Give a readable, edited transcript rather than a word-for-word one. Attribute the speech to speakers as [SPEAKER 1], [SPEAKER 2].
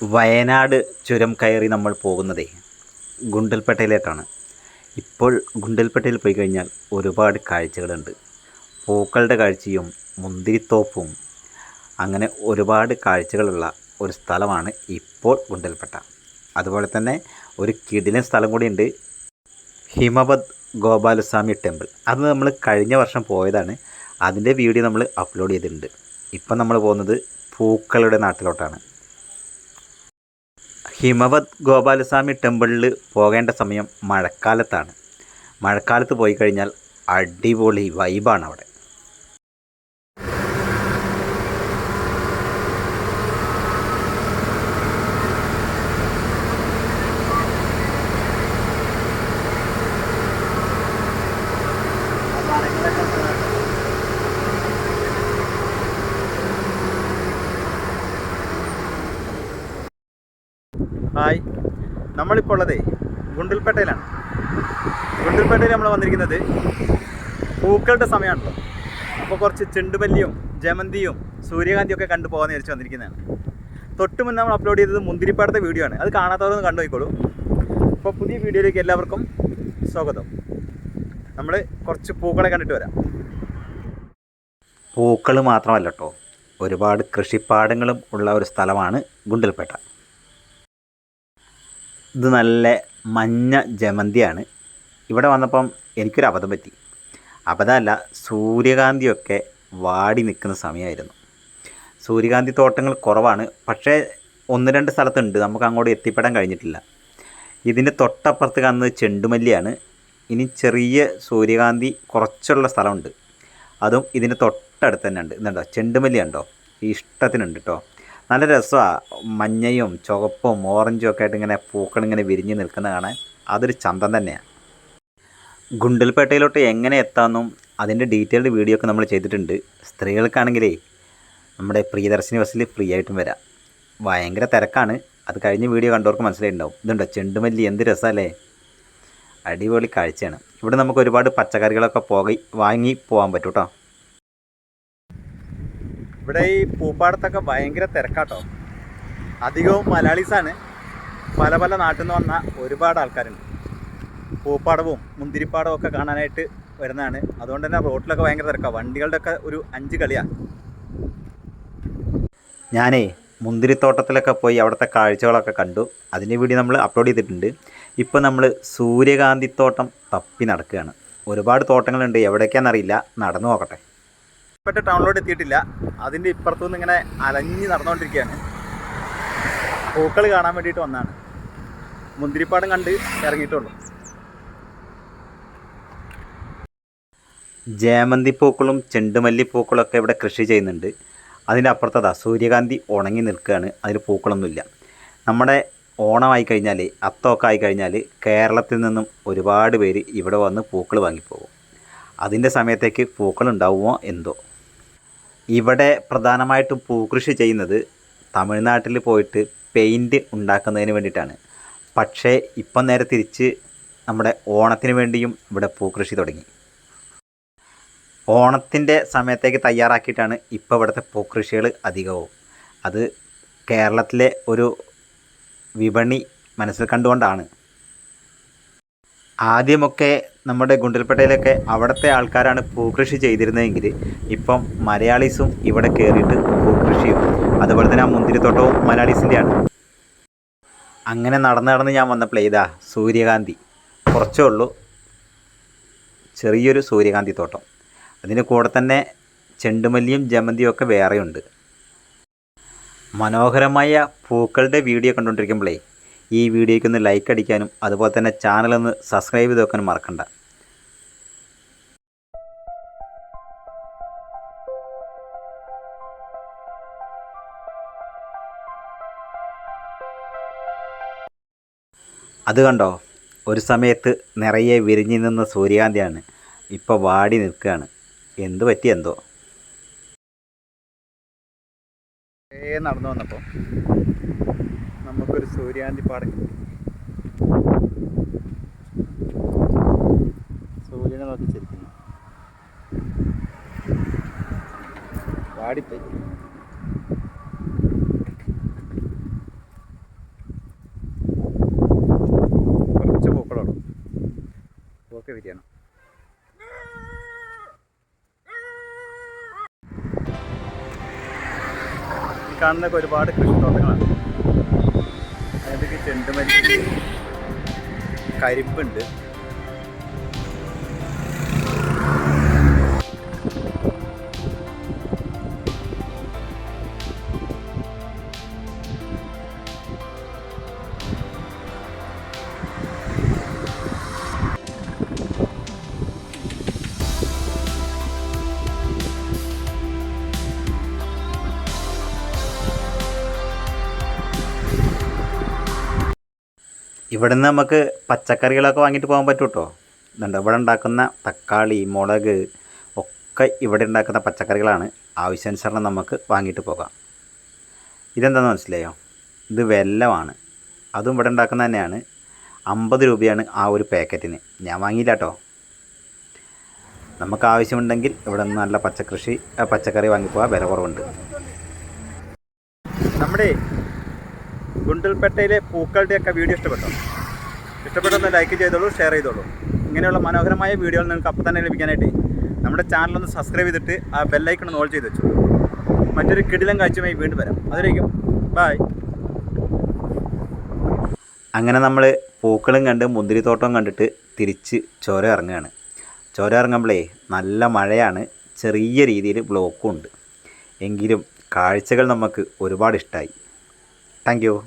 [SPEAKER 1] വയനാട് ചുരം കയറി നമ്മൾ പോകുന്നതേ ഗുണ്ടൽപേട്ടയിലേക്കാണ്. ഇപ്പോൾ ഗുണ്ടൽപേട്ടയിൽ പോയി കഴിഞ്ഞാൽ ഒരുപാട് കാഴ്ചകളുണ്ട്. പൂക്കളുടെ കാഴ്ചയും മുന്തിരിത്തോപ്പും അങ്ങനെ ഒരുപാട് കാഴ്ചകളുള്ള ഒരു സ്ഥലമാണ് ഇപ്പോൾ ഗുണ്ടൽപേട്ട. അതുപോലെ തന്നെ ഒരു കിടിലൻ സ്ഥലം കൂടിയുണ്ട്, ഹിമവത് ഗോപാലസ്വാമി ടെമ്പിൾ. അത് നമ്മൾ കഴിഞ്ഞ വർഷം പോയതാണ്. അതിൻ്റെ വീഡിയോ നമ്മൾ അപ്ലോഡ് ചെയ്തിട്ടുണ്ട്. ഇപ്പം നമ്മൾ പോകുന്നത് പൂക്കളുടെ നാട്ടിലോട്ടാണ്. ഹിമവത് ഗോപാലസ്വാമി ടെമ്പിളിൽ പോകേണ്ട സമയം മഴക്കാലത്താണ്. മഴക്കാലത്ത് പോയി കഴിഞ്ഞാൽ അടിപൊളി വൈബാണ് അവിടെ. ഹായ്, നമ്മളിപ്പോൾ ഉള്ളത് ഗുണ്ടൽപേട്ടയിലാണ്. ഗുണ്ടൽപേട്ടയിൽ നമ്മൾ വന്നിരിക്കുന്നത് പൂക്കളുടെ സമയമാണല്ലോ. അപ്പോൾ കുറച്ച് ചെണ്ടുമല്ലിയും ജമന്തിയും സൂര്യകാന്തിയൊക്കെ കണ്ടു പോകാമെന്ന് വിചാരിച്ച് വന്നിരിക്കുന്നതാണ്. തൊട്ട് മുന്നേ നമ്മൾ അപ്ലോഡ് ചെയ്തത് മുന്തിരിപ്പാടത്തെ വീഡിയോ ആണ്. അത് കാണാത്തവരൊന്ന് കണ്ടു പോയിക്കോളൂ. അപ്പോൾ പുതിയ വീഡിയോയിലേക്ക് എല്ലാവർക്കും സ്വാഗതം. നമ്മൾ കുറച്ച് പൂക്കളെ കണ്ടിട്ട് വരാം. പൂക്കൾ മാത്രമല്ല കേട്ടോ, ഒരുപാട് കൃഷിപ്പാടങ്ങളും ഉള്ള ഒരു സ്ഥലമാണ് ഗുണ്ടൽപേട്ട. ഇത് നല്ല മഞ്ഞ ജമന്തിയാണ്. ഇവിടെ വന്നപ്പം എനിക്കൊരു അബദ്ധം പറ്റി. അബദ്ധമല്ല, സൂര്യകാന്തിയൊക്കെ വാടി നിൽക്കുന്ന സമയമായിരുന്നു. സൂര്യകാന്തി തോട്ടങ്ങൾ കുറവാണ്, പക്ഷേ ഒന്ന് രണ്ട് സ്ഥലത്തുണ്ട്, നമുക്ക് അങ്ങോട്ട് എത്തിപ്പെടാൻ കഴിഞ്ഞിട്ടില്ല. ഇതിൻ്റെ തൊട്ടപ്പുറത്ത് കാണുന്നത് ചെണ്ടുമല്ലിയാണ്. ഇനി ചെറിയ സൂര്യകാന്തി കുറച്ചുള്ള സ്ഥലമുണ്ട്, അതും ഇതിൻ്റെ തൊട്ടടുത്ത് തന്നെ ഉണ്ട്. ഇതുണ്ടോ, ചെണ്ടുമല്ലി ഉണ്ടോ, ഇഷ്ടത്തിനുണ്ട് കേട്ടോ. നല്ല രസമാണ്. മഞ്ഞയും ചുവപ്പും ഓറഞ്ചും ഒക്കെ ആയിട്ട് ഇങ്ങനെ പൂക്കളിങ്ങനെ വിരിഞ്ഞ് നിൽക്കുന്ന കാണാൻ അതൊരു ചന്തം തന്നെയാണ്. ഗുണ്ടൽപേട്ടയിലോട്ട് എങ്ങനെ എത്താമെന്നും അതിൻ്റെ ഡീറ്റെയിൽഡ് വീഡിയോ ഒക്കെ നമ്മൾ ചെയ്തിട്ടുണ്ട്. സ്ത്രീകൾക്കാണെങ്കിലേ നമ്മുടെ പ്രിയദർശിനി ബസ്സിൽ ഫ്രീ ആയിട്ടും വരാം. ഭയങ്കര തിരക്കാണ്, അത് കഴിഞ്ഞ വീഡിയോ കണ്ടവർക്ക് മനസ്സിലായിട്ടുണ്ടാവും. ഇതുണ്ടോ ചെണ്ടുമല്ലി, എന്ത് രസമല്ലേ, അടിപൊളി കാഴ്ചയാണ്. ഇവിടെ നമുക്ക് ഒരുപാട് പച്ചക്കറികളൊക്കെ വാങ്ങി പോകാൻ പറ്റും കേട്ടോ. ഇവിടെ ഈ പൂപ്പാടത്തൊക്കെ ഭയങ്കര തിരക്കാട്ടോ. അധികവും മലയാളീസാണ്. പല പല നാട്ടിൽ നിന്ന് വന്ന ഒരുപാട് ആൾക്കാരുണ്ട്. പൂപ്പാടവും മുന്തിരിപ്പാടവും ഒക്കെ കാണാനായിട്ട് വരുന്നതാണ്. അതുകൊണ്ട് തന്നെ റോട്ടിലൊക്കെ ഭയങ്കര തിരക്കാണ്. വണ്ടികളുടെ ഒക്കെ ഒരു 5 കളിയാണ്. ഞാനേ മുന്തിരിത്തോട്ടത്തിലൊക്കെ പോയി അവിടുത്തെ കാഴ്ചകളൊക്കെ കണ്ടു. അതിൻ്റെ വീഡിയോ നമ്മൾ അപ്ലോഡ് ചെയ്തിട്ടുണ്ട്. ഇപ്പോൾ നമ്മൾ സൂര്യകാന്തിത്തോട്ടം തപ്പി നടക്കുകയാണ്. ഒരുപാട് തോട്ടങ്ങളുണ്ട്, എവിടേക്കാണെന്നറിയില്ല, നടന്നു നോക്കട്ടെ. ഗുണ്ടൽപേട്ട ടൗണിലോട്ട് എത്തിയിട്ടില്ല. അതിൻ്റെ ഇപ്പുറത്തുനിന്ന് ഇങ്ങനെ അലഞ്ഞ് നടന്നുകൊണ്ടിരിക്കുകയാണ്. പൂക്കൾ കാണാൻ വേണ്ടിയിട്ട് വന്നതാണ്. മുന്തിരിപ്പാടം കണ്ട് ഇറങ്ങിയിട്ടുള്ളൂ. ജയമന്തിപ്പൂക്കളും ചെണ്ടുമല്ലിപ്പൂക്കളൊക്കെ ഇവിടെ കൃഷി ചെയ്യുന്നുണ്ട്. അതിൻ്റെ അപ്പുറത്തതാ സൂര്യകാന്തി ഉണങ്ങി നിൽക്കുകയാണ്, അതിൽ പൂക്കളൊന്നുമില്ല. നമ്മുടെ ഓണമായി കഴിഞ്ഞാൽ, അത്തമൊക്കെ ആയിക്കഴിഞ്ഞാൽ കേരളത്തിൽ നിന്നും ഒരുപാട് പേര് ഇവിടെ വന്ന് പൂക്കൾ വാങ്ങിപ്പോകും. അതിൻ്റെ സമയത്തേക്ക് പൂക്കളുണ്ടാവുമോ എന്തോ. ഇവിടെ പ്രധാനമായിട്ടും പൂക്കൃഷി ചെയ്യുന്നത് തമിഴ്നാട്ടിൽ പോയിട്ട് പെയിൻറ്റ് ഉണ്ടാക്കുന്നതിന് വേണ്ടിയിട്ടാണ്. പക്ഷേ ഇപ്പം നേരെ തിരിച്ച് നമ്മുടെ ഓണത്തിന് വേണ്ടിയും ഇവിടെ പൂക്കൃഷി തുടങ്ങി. ഓണത്തിൻ്റെ സമയത്തേക്ക് തയ്യാറാക്കിയിട്ടാണ് ഇപ്പോൾ ഇവിടുത്തെ പൂക്കൃഷികൾ അധികവും. അത് കേരളത്തിലെ ഒരു വിപണി മനസ്സിൽ കണ്ടുകൊണ്ടാണ്. ആദ്യമൊക്കെ നമ്മുടെ ഗുണ്ടൽപേട്ടയിലൊക്കെ അവിടുത്തെ ആൾക്കാരാണ് പൂക്കൃഷി ചെയ്തിരുന്നതെങ്കിൽ ഇപ്പം മലയാളീസും ഇവിടെ കയറിയിട്ട് പൂക്കൃഷിയും അതുപോലെ തന്നെ ആ മുന്തിരിത്തോട്ടവും മലയാളീസിൻ്റെയാണ്. അങ്ങനെ നടന്ന് ഞാൻ വന്നപ്പോൾ ഇതാ സൂര്യകാന്തി, കുറച്ചേ ഉള്ളൂ, ചെറിയൊരു സൂര്യകാന്തി തോട്ടം. അതിന് കൂടെ തന്നെ ചെണ്ടുമല്ലിയും ജമന്തിയും ഒക്കെ വേറെയുണ്ട്. മനോഹരമായ പൂക്കളുടെ വീഡിയോ കണ്ടുകൊണ്ടിരിക്കുമ്പോഴേ ഈ വീഡിയോയ്ക്കൊന്ന് ലൈക്ക് അടിക്കാനും അതുപോലെ തന്നെ ചാനലൊന്ന് സബ്സ്ക്രൈബ് ചെയ്ത് വെക്കാനും മറക്കണ്ട. അത് കണ്ടോ, ഒരു സമയത്ത് നിറയെ വിരിഞ്ഞു നിന്ന സൂര്യകാന്തിയാണ് ഇപ്പോൾ വാടി നിൽക്കുകയാണ്. എന്ത് പറ്റിയെന്തോ. നടന്നു വന്നപ്പോൾ നമുക്കൊരു സൂര്യകാന്തി പാടം കിട്ടി. സൂര്യനെ നോക്കി ചിരിക്കുന്നു. വാടിപ്പോയി. കാണുന്നതൊക്കെ ഒരുപാട് കൃഷിത്തോട്ടങ്ങളാണ്. അതായത് ചെണ്ടുമല്ലി, കരിമ്പുണ്ട്. ഇവിടെ നിന്ന് നമുക്ക് പച്ചക്കറികളൊക്കെ വാങ്ങിയിട്ട് പോകാൻ പറ്റും കേട്ടോ. ഇതുണ്ട്, ഇവിടെ ഉണ്ടാക്കുന്ന തക്കാളി, മുളക് ഒക്കെ ഇവിടെ ഉണ്ടാക്കുന്ന പച്ചക്കറികളാണ്. ആവശ്യാനുസരണം നമുക്ക് വാങ്ങിയിട്ട് പോകാം. ഇതെന്താണെന്ന് മനസ്സിലായോ? ഇത് വെല്ലമാണ്. അതും ഇവിടെ ഉണ്ടാക്കുന്ന തന്നെയാണ്. 50 രൂപയാണ് ആ ഒരു പാക്കറ്റിന്. ഞാൻ വാങ്ങിയില്ല കേട്ടോ. നമുക്ക് ആവശ്യമുണ്ടെങ്കിൽ ഇവിടെ നിന്ന് നല്ല പച്ചക്കറി വാങ്ങിപ്പോകാൻ വില കുറവുണ്ട്. നമ്മുടെ ഗുണ്ടൽപേട്ടയിലെ പൂക്കളുടെയൊക്കെ വീഡിയോ ഇഷ്ടപ്പെട്ടൊന്ന് ലൈക്ക് ചെയ്തോളൂ, ഷെയർ ചെയ്തോളൂ. ഇങ്ങനെയുള്ള മനോഹരമായ വീഡിയോകൾ നിങ്ങൾക്ക് അപ്പോൾ തന്നെ ലഭിക്കാനായിട്ട് നമ്മുടെ ചാനലൊന്ന് സബ്സ്ക്രൈബ് ചെയ്തിട്ട് ആ ബെല്ലൈക്കൺ ഒന്ന് ഓൾ ചെയ്ത് വെച്ചു. മറ്റൊരു കിടിലം കാഴ്ചയുമായി വീണ്ടും വരാം. അതിലേക്കും ബായ്. അങ്ങനെ നമ്മൾ പൂക്കളും കണ്ട് മുന്തിരിത്തോട്ടം കണ്ടിട്ട് തിരിച്ച് ചുരം ഇറങ്ങുകയാണ്. ചുരം ഇറങ്ങുമ്പോഴേ നല്ല മഴയാണ്, ചെറിയ രീതിയിൽ ബ്ലോക്കും ഉണ്ട്. എങ്കിലും കാഴ്ചകൾ നമുക്ക് ഒരുപാട് ഇഷ്ടമായി. Thank you.